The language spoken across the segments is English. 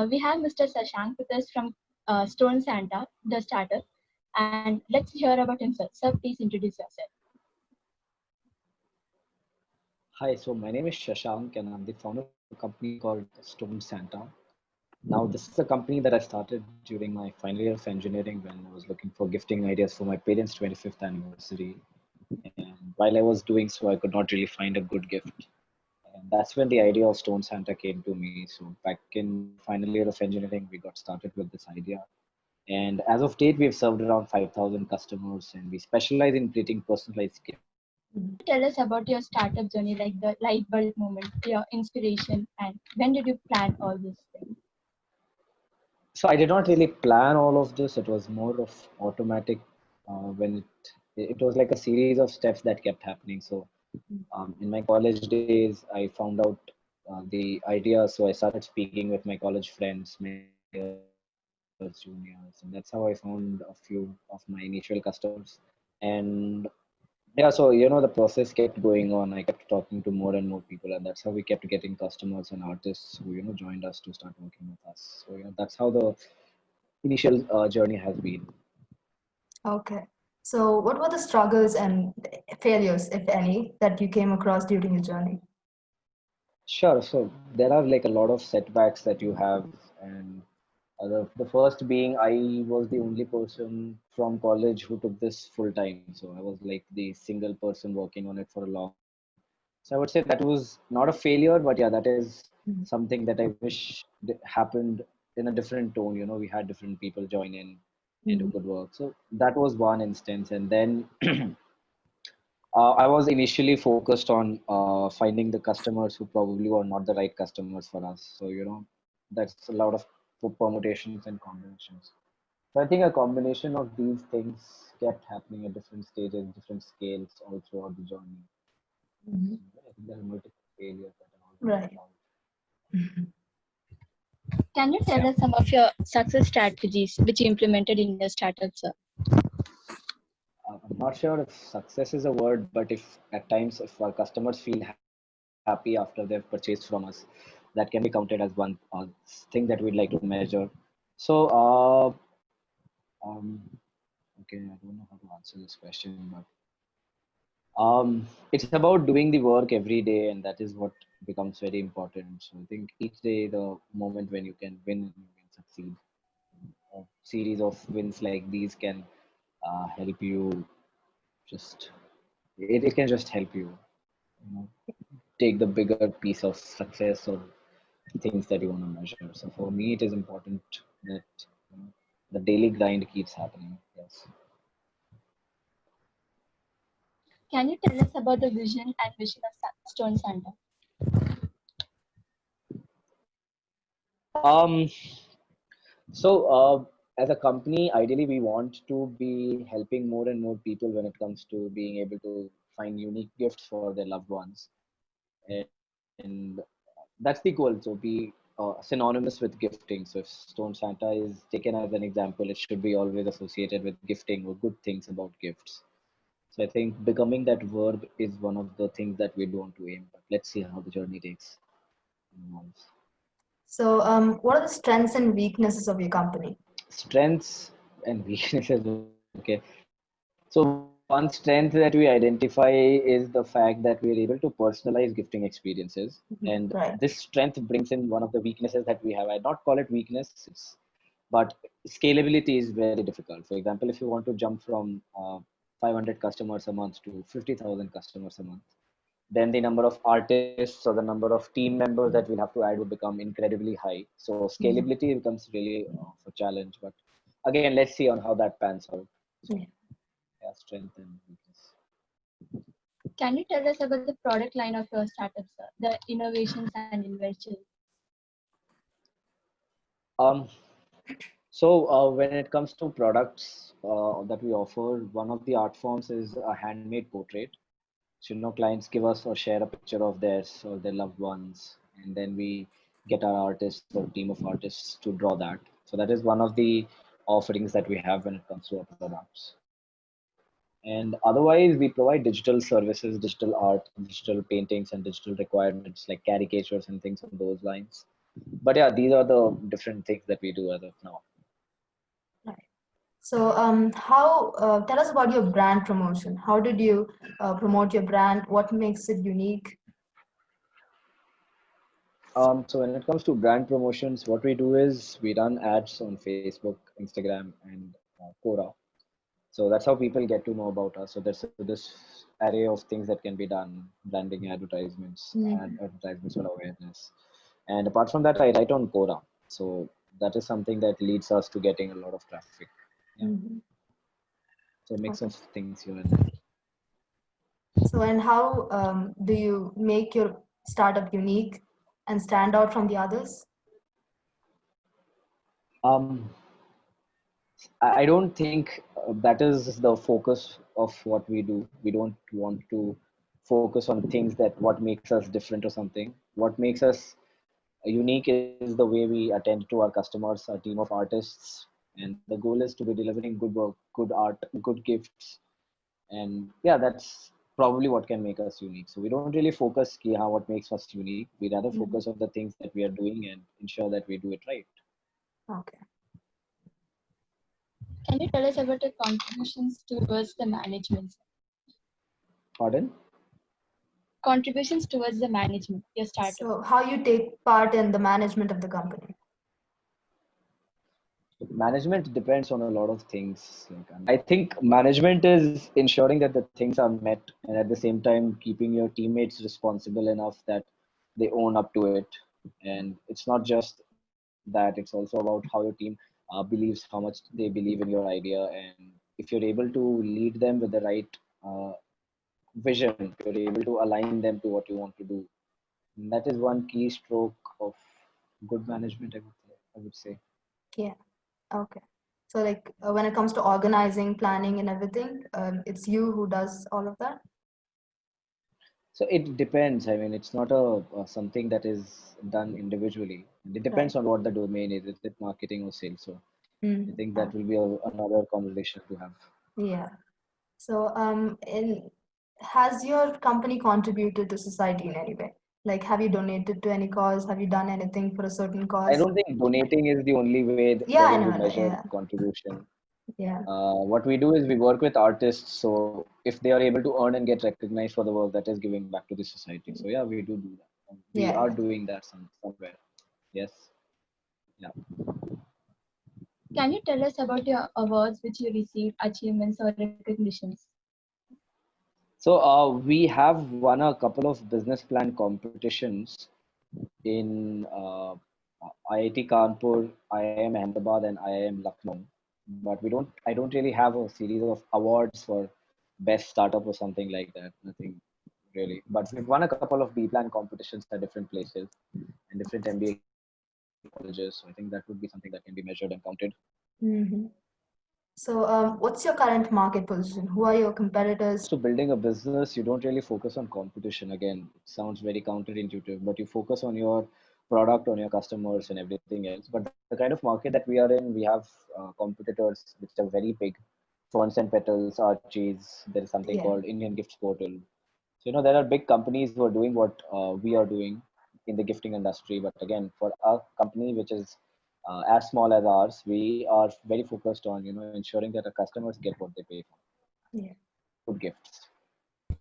We have Mr. Shashank with us from Stone Santa, the startup, and let's hear about himself. Sir, please introduce yourself. Hi, so my name is Shashank and I'm the founder of a company called Stone Santa. Now, this is a company that I started during my final year of engineering when I was looking for gifting ideas for my parents' 25th anniversary. And while I was doing so, I could not really find a good gift. And that's when the idea of Stone Santa came to me. So back in my final year of engineering, we got started with this idea. And as of date, we've served around 5,000 customers and we specialize in creating personalized gifts. Can you tell us about your startup journey, like the light bulb moment, your inspiration, and when did you plan all these things? So I did not really plan all of this. It was more of automatic when it was like a series of steps that kept happening. So in my college days, I found out the idea. So I started speaking with my college friends, my seniors, juniors, and that's how I found a few of my initial customers. And yeah, so the process kept going on. I kept talking to more and more people, and that's how we kept getting customers and artists who joined us to start working with us. So that's how the initial journey has been. Okay. So, what were the struggles and failures, if any, that you came across during your journey? Sure. So there are like a lot of setbacks that you have, and the first being I was the only person from college who took this full time. So I was like the single person working on it for a long time. So I would say that was not a failure, but yeah, that is Mhm. something that I wish happened in a different tone. We had different people join in and do Mhm. good work. So that was one instance, and then I was initially focused on finding the customers who probably were not the right customers for us. So, that's a lot of permutations and combinations. So I think a combination of these things kept happening at different stages, different scales all throughout the journey. Mhm. I think there are multiple failures that are already Right. allowed. Mhm. Can you tell Yeah. us some of your success strategies which you implemented in your startup, sir? I'm not sure if success is a word, but if at times if our customers feel happy after they've purchased from us, that can be counted as one thing that we'd like to measure. So, um, okay, I don't know how to answer this question, but it's about doing the work every day, and that is what becomes very important. So I think each day, the moment when you can win and you can succeed, a series of wins like these can help you just it can just help you know take the bigger piece of success or things that you want to measure. So for me, it is important that the daily grind keeps happening. Yes. Can you tell us about the vision and mission of Stone Santa? Um. As a company, ideally, we want to be helping more and more people when it comes to being able to find unique gifts for their loved ones. And that's the goal. So be synonymous with gifting. So if Stone Santa is taken as an example, it should be always associated with gifting or good things about gifts. So I think becoming that verb is one of the things that we want to aim. But let's see how the journey takes. Evolves. So, what are the strengths and weaknesses of your company? Strengths and weaknesses. Okay. So one strength that we identify is the fact that we are able to personalize gifting experiences. And Mhm. this Right. strength brings in one of the weaknesses that we have. I not call it weakness, but scalability is very difficult. For example, if you want to jump from 500 customers a month to 50,000 customers a month, then the number of artists or the number of team members that we'll have to add would become incredibly high. So Mhm. scalability becomes really a challenge. But again, let's see on how that pans out. So Yeah. yeah, strength and weakness. Can you tell us about the product line of your startup, sir? The innovations and inventions. Um, when it comes to products that we offer, one of the art forms is a handmade portrait. So, clients give us or share a picture of theirs or their loved ones, and then we get our artists or team of artists to draw that. So that is one of the offerings that we have when it comes to our products. And otherwise, we provide digital services, digital art, digital paintings, and digital requirements like caricatures and things on those lines. But yeah, these are the different things that we do as of now. Right. So, tell us about your brand promotion. How did you promote your brand? What makes it unique? So when it comes to brand promotions, what we do is we run ads on Facebook, Instagram, and Quora. So that's how people get to know about us. So there's this array of things that can be done: branding, Mm-hmm. advertisements for awareness. And apart from that, I write on Quora. So that is something that leads us to getting a lot of traffic. Yeah. Mm-hmm. So a mix Okay. of things here and there. So, and how do you make your startup unique and stand out from the others? Um, I don't think that is the focus of what we do. We don't want to focus on things that what makes us different or something. What makes us unique is the way we attend to our customers, our team of artists, and the goal is to be delivering good work, good art, good gifts, and yeah, that's probably what can make us unique. So we don't really focus on how what makes us unique. We rather focus Mhm. on the things that we are doing and ensure that we do it right. Okay. Can you tell us about your contributions towards the management? Pardon? Contributions towards the management, your startup. So, how you take part in the management of the company? Management depends on a lot of things. Like, I think management is ensuring that the things are met and at the same time keeping your teammates responsible enough that they own up to it. And it's not just that, it's also about how your team believes, how much they believe in your idea. And if you're able to lead them with the right uh, vision, if you're able to align them to what you want to do, that is one key stroke of good management, I would say. Yeah. Okay. So, like when it comes to organizing, planning, and everything, it's you who does all of that? So it depends. I mean, it's not something that is done individually. It Right. depends on what the domain is. Is it marketing or sales? So I Mm. think that will be another conversation to have. Yeah. So, has your company contributed to society in any way? Like, have you donated to any cause? Have you done anything for a certain I cause? don't think donating is the only way Yeah, I wherein you know that. measure Yeah. contribution. Yeah. What we do is we work with artists. So if they are able to earn and get recognized for the work, that is giving back to the society. So yeah, we do that. We Yeah. are Yeah. doing that somewhere. Yes. Yeah. Can you tell us about your awards which you received, achievements or recognitions? So we have won a couple of business plan competitions in IIT Kanpur, IIM Ahmedabad, and IIM Lucknow. But I don't really have a series of awards for best startup or something like that. Nothing really. But we've won a couple of B plan competitions at different places and different MBA colleges. So I think that would be something that can be measured and counted. Hmm. So, what's your current market position? Who are your When competitors? it comes to building a business, you don't really focus on competition. Again, it sounds very counterintuitive, but you focus on your product, on your customers, and everything else. But the kind of market that we are in, we have competitors which are very big. Ferns and Petals, Archie's. There is something Yeah. called Indian Gifts Portal. So there are big companies who are doing what we are doing in the gifting industry. But again, for our company, which is as small as ours, we are very focused on ensuring that our customers get what they pay for. Yeah. Good gifts.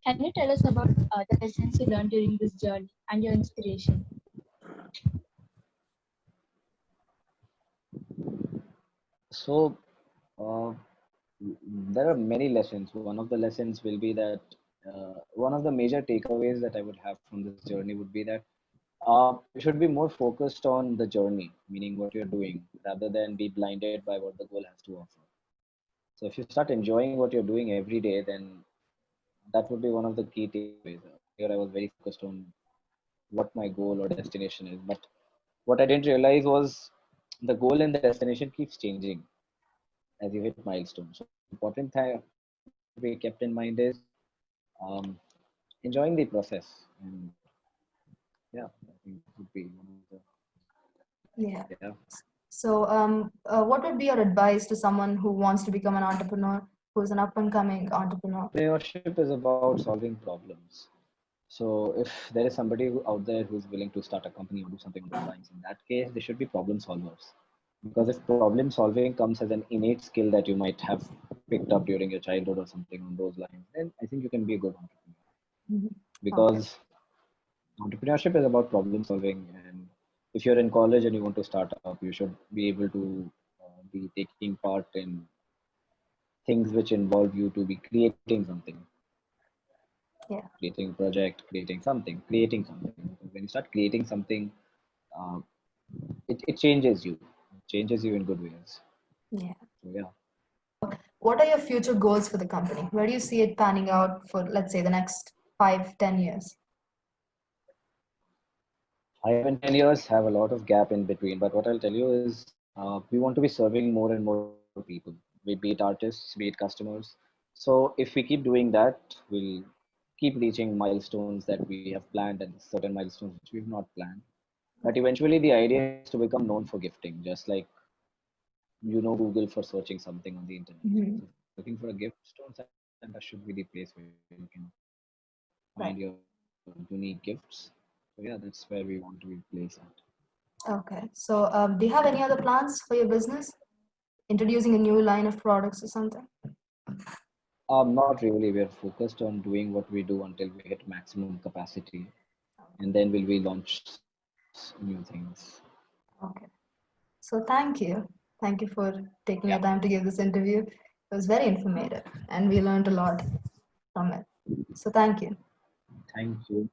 Can you tell us about the lessons you learned during this journey and your inspiration? So uh, there are many lessons. One of the lessons will be that one of the major takeaways that I would have from this journey would be that you should be more focused on the journey, meaning what you're doing, rather than be blinded by what the goal has to offer. So if you start enjoying what you're doing every day, then that would be one of the key takeaways. Earlier, I was very focused on what my goal or destination is, but what I didn't realize was the goal and the destination keeps changing as you hit milestones. So the important thing that we kept in mind is um, enjoying the process. And yeah, I think that would be one of the Yeah. yeah. So, what would be your advice to someone who wants to become an entrepreneur, who's an up and coming entrepreneur? Entrepreneurship is about solving problems. So if there is somebody out there who's willing to start a company or do something on those lines, in that case, they should be problem solvers. Because if problem solving comes as an innate skill that you might have picked up during your childhood or something on those lines, then I think you can be a good entrepreneur. Mhm. Okay. Because entrepreneurship is about problem solving, and if you're in college and you want to start up, you should be able to be taking part in things which involve you to be creating something, Yeah. creating a project, creating something. Because when you start creating something, uh, it changes you. It changes you in good ways. Yeah. So yeah, What are your future goals for the company? Where do you see it panning out for, let's say, the next 5, 10 years? 5 and 10 years have a lot of gap in between. But what I'll tell you is, we want to be serving more and more people, be it artists, be it customers. So if we keep doing that, we'll keep reaching milestones that we have planned and certain milestones which we've not planned. But eventually, the idea is to become known for gifting, just like Google for searching something on the internet. Mhm. So if you're looking for a gift, Stone Santa should be the place where you can find your Right. unique gifts. So yeah, that's where we want to be placed at. Okay. So, do you have any other plans for your business? Introducing a new line of products or something? Not really. We're focused on doing what we do until we hit maximum capacity, and then will we launch new things. Okay. So, thank you. Thank you for Yeah. taking your time to give this interview. It was very informative and we learned a lot from it. So, thank you. Thank you. Thank you.